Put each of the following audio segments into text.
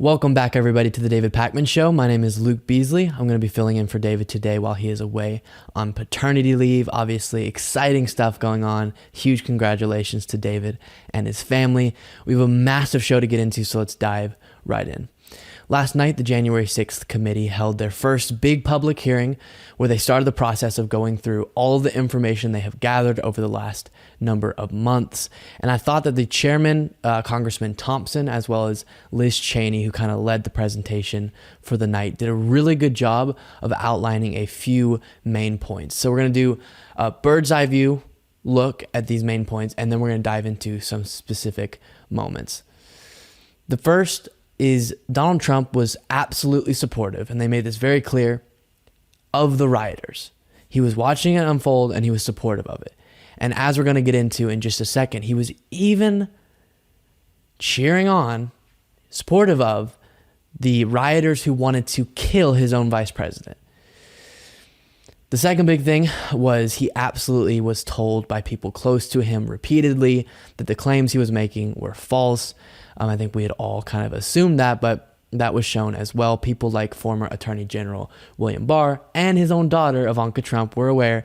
Welcome back, everybody, to the David Pakman Show. My name is Luke Beasley. I'm going to be filling in for David today while he is away on paternity leave. Obviously, exciting stuff going on. Huge congratulations to David and his family. We have a massive show to get into, so let's dive right in. Last night, the January 6th committee held their first big public hearing where they started the process of going through all of the information they have gathered over the last number of months. And I thought that the chairman, Congressman Thompson, as well as Liz Cheney, who kind of led the presentation for the night, did a really good job of outlining a few main points. So we're going to do a bird's eye view look at these main points, and then we're going to dive into some specific moments. The first is Donald Trump was absolutely supportive, and they made this very clear, of the rioters. He was watching it unfold, and he was supportive of it. And as we're going to get into in just a second, he was even cheering on, supportive of, the rioters who wanted to kill his own vice president. The second big thing was he absolutely was told by people close to him repeatedly that the claims he was making were false. I think we had all kind of assumed that, but that was shown as well. People like former Attorney General William Barr and his own daughter, Ivanka Trump, were aware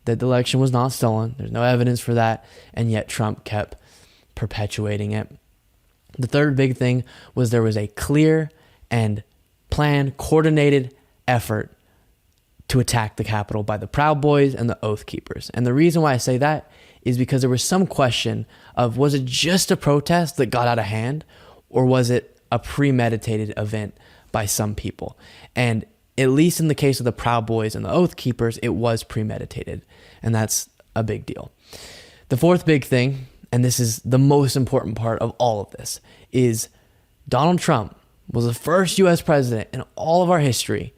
that the election was not stolen. There's no evidence for that, and yet Trump kept perpetuating it. The third big thing was there was a clear and planned, coordinated effort to attack the Capitol by the Proud Boys and the Oath Keepers. And the reason why I say that is because there was some question of, was it just a protest that got out of hand, or was it a premeditated event by some people? And at least in the case of the Proud Boys and the Oath Keepers, it was premeditated, and that's a big deal. The fourth big thing, and this is the most important part of all of this, is Donald Trump was the first U.S. president in all of our history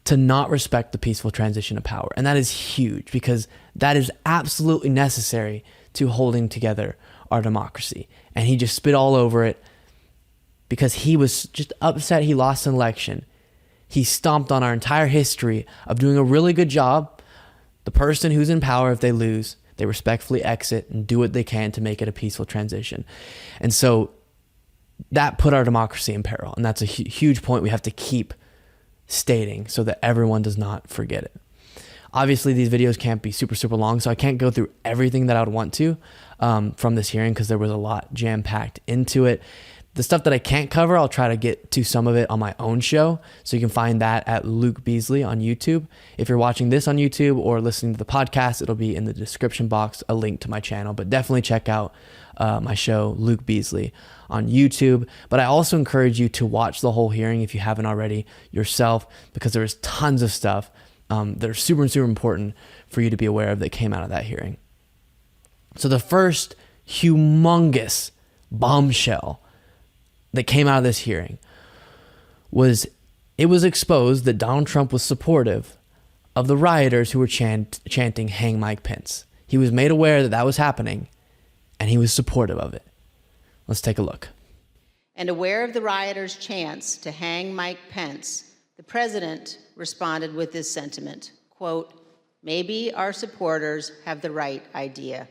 to not respect the peaceful transition of power. And that is huge, because that is absolutely necessary to holding together our democracy. And he just spit all over it because he was just upset he lost an election. He stomped on our entire history of doing a really good job. The person who's in power, if they lose, they respectfully exit and do what they can to make it a peaceful transition. And so that put our democracy in peril. And that's a huge point we have to keep stating so that everyone does not forget it. Obviously, these videos can't be super long, so I can't go through everything that I would want to from this hearing, because there was a lot jam-packed into it. The stuff that I can't cover, I'll try to get to some of it on my own show, so you can find that at Luke Beasley on YouTube. If you're watching this on YouTube or listening to the podcast, it'll be in the description box, a link to my channel, but definitely check out my show, Luke Beasley, on YouTube. But I also encourage you to watch the whole hearing if you haven't already yourself, because there is tons of stuff that are super important for you to be aware of that came out of that hearing. So the first humongous bombshell that came out of this hearing was it was exposed that Donald Trump was supportive of the rioters who were chanting "Hang Mike Pence." He was made aware that that was happening, and he was supportive of it. Let's take a look. And aware of the rioters' chants to hang Mike Pence, the president responded with this sentiment, quote, "Maybe our supporters have the right idea.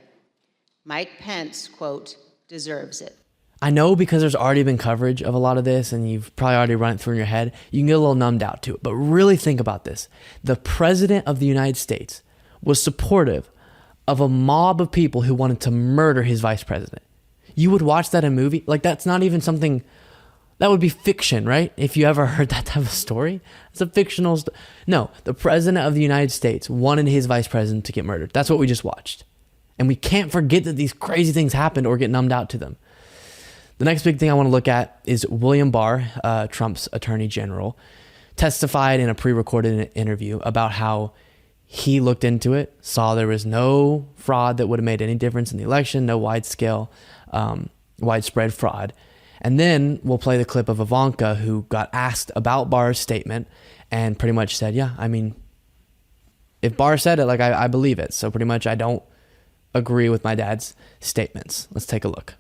Mike Pence, quote, deserves it." I know, because there's already been coverage of a lot of this and you've probably already run it through in your head, you can get a little numbed out to it. But really think about this. The president of the United States was supportive of a mob of people who wanted to murder his vice president. You would watch that in a movie? Like, that's not even something, that would be fiction, right? If you ever heard that type of story, it's a fictional No, the president of the United States wanted his vice president to get murdered. That's what we just watched. And we can't forget that these crazy things happened or get numbed out to them. The next big thing I want to look at is William Barr, Trump's attorney general, testified in a pre-recorded interview about how he looked into it, saw there was no fraud that would have made any difference in the election, no widespread fraud. And then we'll play the clip of Ivanka, who got asked about Barr's statement and pretty much said, yeah, I mean, if Barr said it, like, I believe it. So pretty much I don't agree with my dad's statements. Let's take a look.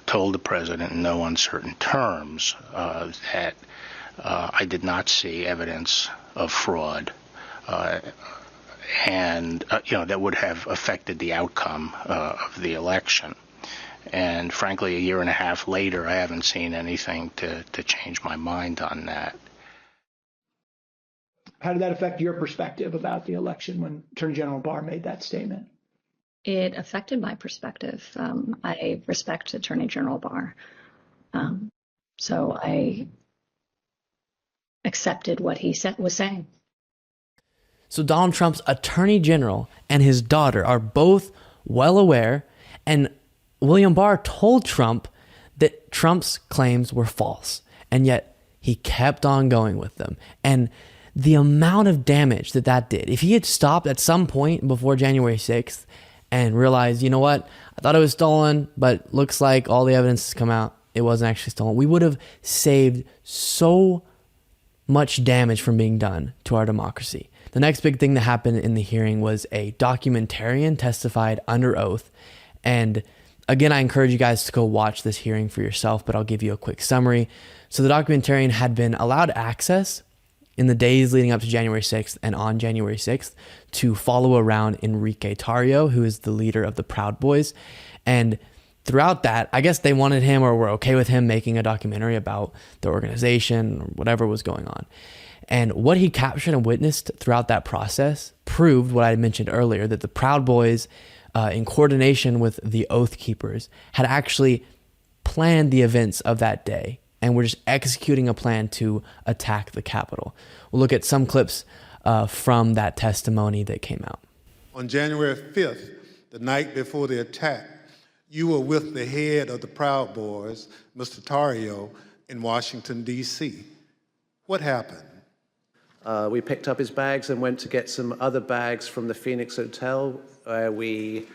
Told the president in no uncertain terms that I did not see evidence of fraud, and that would have affected the outcome of the election. And frankly, a year and a half later, I haven't seen anything to change my mind on that. How did that affect your perspective about the election when Attorney General Barr made that statement? It affected my perspective. I respect Attorney General Barr. So I accepted what he was saying. So Donald Trump's attorney general and his daughter are both well aware, and William Barr told Trump that Trump's claims were false, and yet he kept on going with them. And the amount of damage that did, if he had stopped at some point before January 6th and realized, you know what, I thought it was stolen, but looks like all the evidence has come out, it wasn't actually stolen, we would have saved so much damage from being done to our democracy. The next big thing that happened in the hearing was a documentarian testified under oath. And again, I encourage you guys to go watch this hearing for yourself, but I'll give you a quick summary. So the documentarian had been allowed access in the days leading up to January 6th and on January 6th to follow around Enrique Tarrio, who is the leader of the Proud Boys. And throughout that, I guess they wanted him, or were okay with him making a documentary about the organization or whatever was going on. And what he captured and witnessed throughout that process proved what I mentioned earlier, that the Proud Boys, in coordination with the Oath Keepers, had actually planned the events of that day and were just executing a plan to attack the Capitol. We'll look at some clips from that testimony that came out. On January 5th, the night before the attack, you were with the head of the Proud Boys, Mr. Tarrio, in Washington, D.C. What happened? We picked up his bags and went to get some other bags from the Phoenix Hotel, where we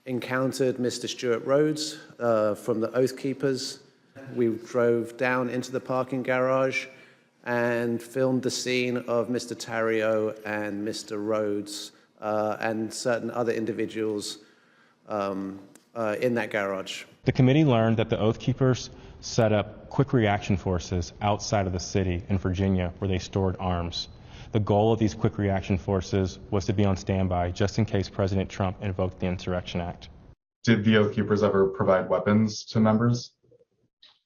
encountered Mr. Stuart Rhodes from the Oath Keepers. We drove down into the parking garage and filmed the scene of Mr. Tarrio and Mr. Rhodes and certain other individuals in that garage. The committee learned that the Oath Keepers set up quick reaction forces outside of the city in Virginia where they stored arms. The goal of these quick reaction forces was to be on standby just in case President Trump invoked the Insurrection Act. Did the Oath Keepers ever provide weapons to members?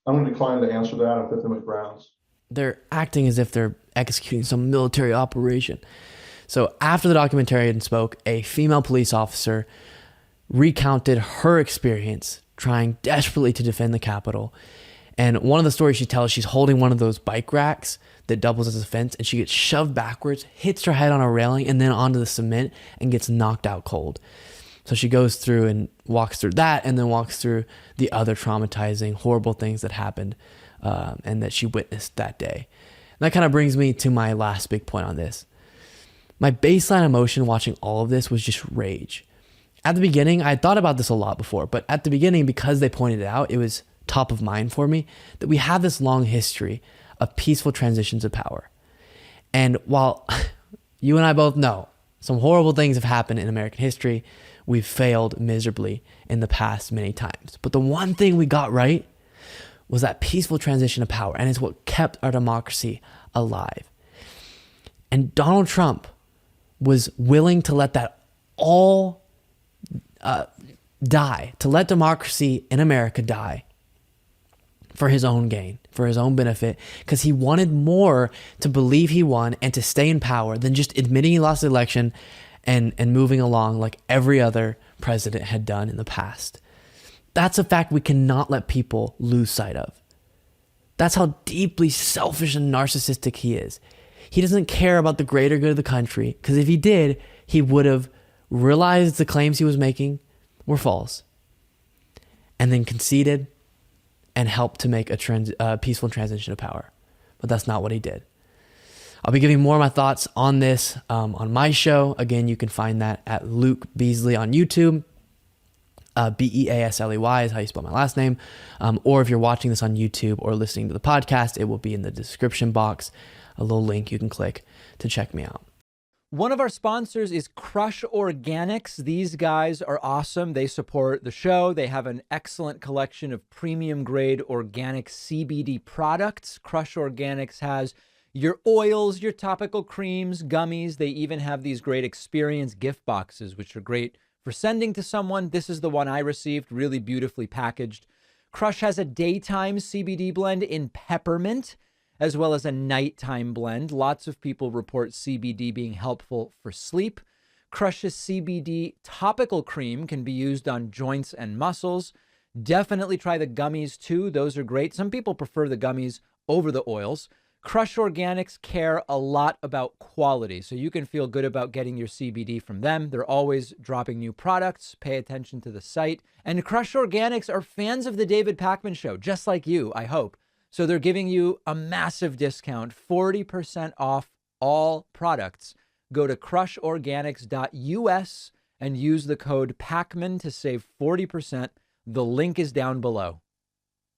I'm going to decline to answer that on Fifth Amendment grounds. They're acting as if they're executing some military operation. So after the documentarian spoke, a female police officer recounted her experience trying desperately to defend the Capitol. And one of the stories she tells, she's holding one of those bike racks that doubles as a fence, and she gets shoved backwards, hits her head on a railing, and then onto the cement and gets knocked out cold. So she goes through and walks through that, and then walks through the other traumatizing, horrible things that happened and that she witnessed that day. And that kind of brings me to my last big point on this. My baseline emotion watching all of this was just rage. At the beginning, I had thought about this a lot before, but at the beginning, because they pointed it out, it was top of mind for me that we have this long history of peaceful transitions of power. And while you and I both know some horrible things have happened in American history, we've failed miserably in the past many times. But the one thing we got right was that peaceful transition of power, and it's what kept our democracy alive. And Donald Trump was willing to let that all die, to let democracy in America die for his own gain, for his own benefit, because he wanted more to believe he won and to stay in power than just admitting he lost the election and moving along like every other president had done in the past. That's a fact we cannot let people lose sight of. That's how deeply selfish and narcissistic he is. He doesn't care about the greater good of the country, because if he did, he would have realized the claims he was making were false and then conceded and helped to make a peaceful transition of power. But that's not what he did. I'll be giving more of my thoughts on this on my show. Again, you can find that at Luke Beasley on YouTube. Beasley is how you spell my last name. Or if you're watching this on YouTube or listening to the podcast, it will be in the description box, a little link you can click to check me out. One of our sponsors is Crush Organics. These guys are awesome. They support the show. They have an excellent collection of premium grade organic CBD products. Crush Organics has your oils, your topical creams, gummies. They even have these great experience gift boxes, which are great for sending to someone. This is the one I received, really beautifully packaged. Crush has a daytime CBD blend in peppermint, as well as a nighttime blend. Lots of people report CBD being helpful for sleep. Crush's CBD topical cream can be used on joints and muscles. Definitely try the gummies too. Those are great. Some people prefer the gummies over the oils. Crush Organics care a lot about quality, so you can feel good about getting your CBD from them. They're always dropping new products. Pay attention to the site. And Crush Organics are fans of the David Pakman Show, just like you, I hope. So they're giving you a massive discount, 40% off all products. Go to crushorganics.us and use the code PAKMAN to save 40%. The link is down below.